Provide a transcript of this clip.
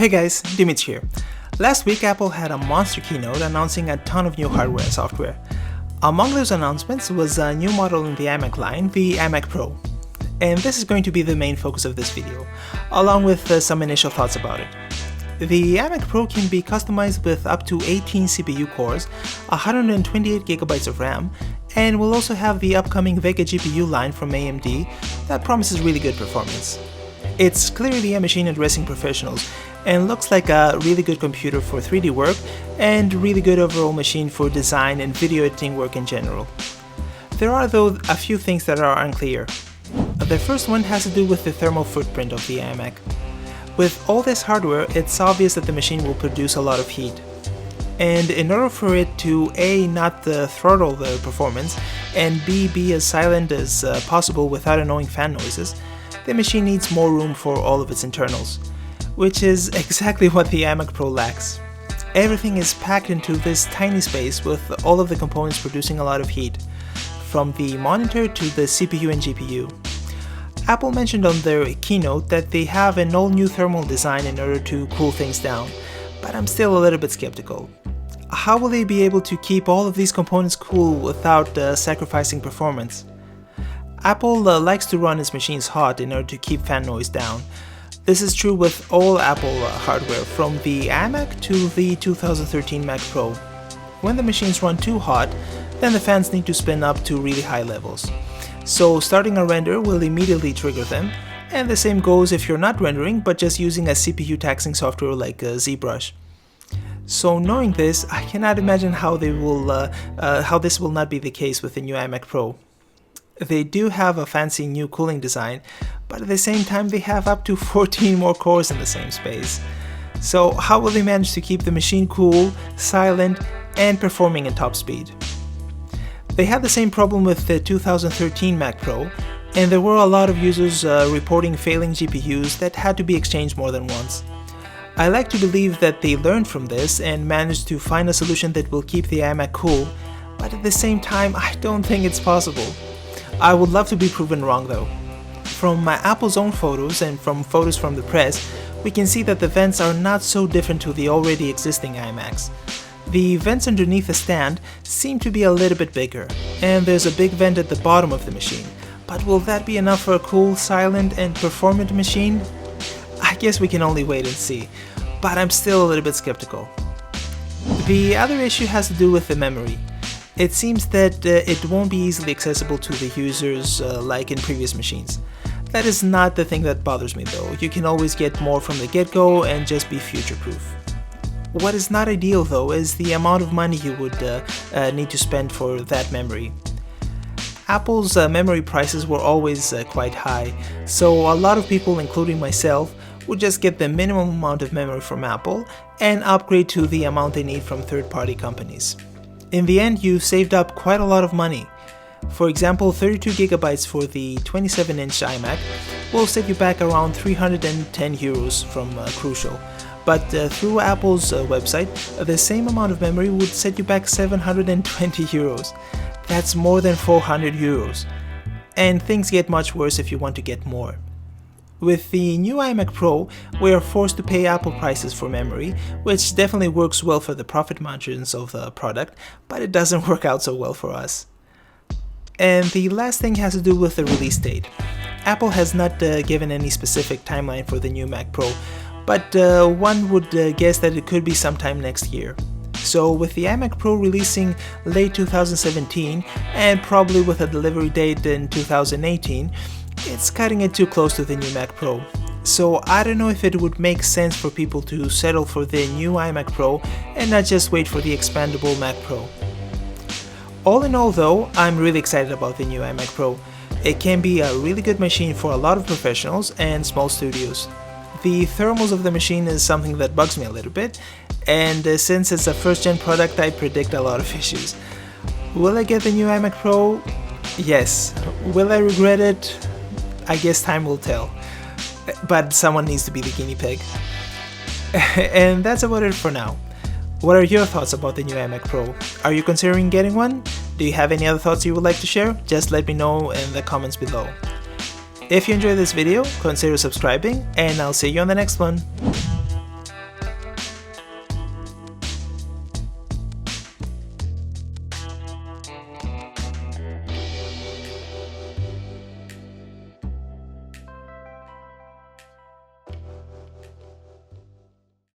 Hey guys, Dimitris here. Last week Apple had a monster keynote announcing a ton of new hardware and software. Among those announcements was a new model in the iMac line, the iMac Pro. And this is going to be the main focus of this video, along with some initial thoughts about it. The iMac Pro can be customized with up to 18 CPU cores, 128GB of RAM, and will also have the upcoming Vega GPU line from AMD that promises really good performance. It's clearly a machine addressing professionals and looks like a really good computer for 3D work and really good overall machine for design and video editing work in general. There are though a few things that are unclear. The first one has to do with the thermal footprint of the iMac. With all this hardware, it's obvious that the machine will produce a lot of heat. And in order for it to A, not throttle the performance, and B, be as silent as possible without annoying fan noises, the machine needs more room for all of its internals, which is exactly what the iMac Pro lacks. Everything is packed into this tiny space with all of the components producing a lot of heat, from the monitor to the CPU and GPU. Apple mentioned on their keynote that they have an all-new thermal design in order to cool things down, but I'm still a little bit skeptical. How will they be able to keep all of these components cool without sacrificing performance? Apple likes to run its machines hot in order to keep fan noise down. This is true with all Apple hardware, from the iMac to the 2013 Mac Pro. When the machines run too hot, then the fans need to spin up to really high levels. So starting a render will immediately trigger them, and the same goes if you're not rendering but just using a CPU taxing software like ZBrush. So knowing this, I cannot imagine how this will not be the case with the new iMac Pro. They do have a fancy new cooling design, but at the same time they have up to 14 more cores in the same space. So how will they manage to keep the machine cool, silent, and performing at top speed? They had the same problem with the 2013 Mac Pro, and there were a lot of users reporting failing GPUs that had to be exchanged more than once. I like to believe that they learned from this and managed to find a solution that will keep the iMac cool, but at the same time I don't think it's possible. I would love to be proven wrong though. From Apple's own photos and from photos from the press, we can see that the vents are not so different to the already existing iMacs. The vents underneath the stand seem to be a little bit bigger, and there's a big vent at the bottom of the machine. But will that be enough for a cool, silent, and performant machine? I guess we can only wait and see, but I'm still a little bit skeptical. The other issue has to do with the memory. It seems that it won't be easily accessible to the users like in previous machines. That is not the thing that bothers me though. You can always get more from the get-go and just be future-proof. What is not ideal though is the amount of money you would need to spend for that memory. Apple's memory prices were always quite high, so a lot of people, including myself, would just get the minimum amount of memory from Apple and upgrade to the amount they need from third-party companies. In the end, you saved up quite a lot of money. For example, 32GB for the 27-inch iMac will set you back around 310 euros from Crucial. But through Apple's website, the same amount of memory would set you back 720 euros. That's more than 400 euros. And things get much worse if you want to get more. With the new iMac Pro, we are forced to pay Apple prices for memory, which definitely works well for the profit margins of the product, but it doesn't work out so well for us. And the last thing has to do with the release date. Apple has not given any specific timeline for the new Mac Pro, but one would guess that it could be sometime next year. So with the iMac Pro releasing late 2017 and probably with a delivery date in 2018, it's cutting it too close to the new Mac Pro. So I don't know if it would make sense for people to settle for the new iMac Pro and not just wait for the expandable Mac Pro. All in all though, I'm really excited about the new iMac Pro. It can be a really good machine for a lot of professionals and small studios. The thermals of the machine is something that bugs me a little bit, and since it's a first-gen product, I predict a lot of issues. Will I get the new iMac Pro? Yes. Will I regret it? I guess time will tell. But someone needs to be the guinea pig. And that's about it for now. What are your thoughts about the new iMac Pro? Are you considering getting one? Do you have any other thoughts you would like to share? Just let me know in the comments below. If you enjoyed this video, consider subscribing, and I'll see you on the next one.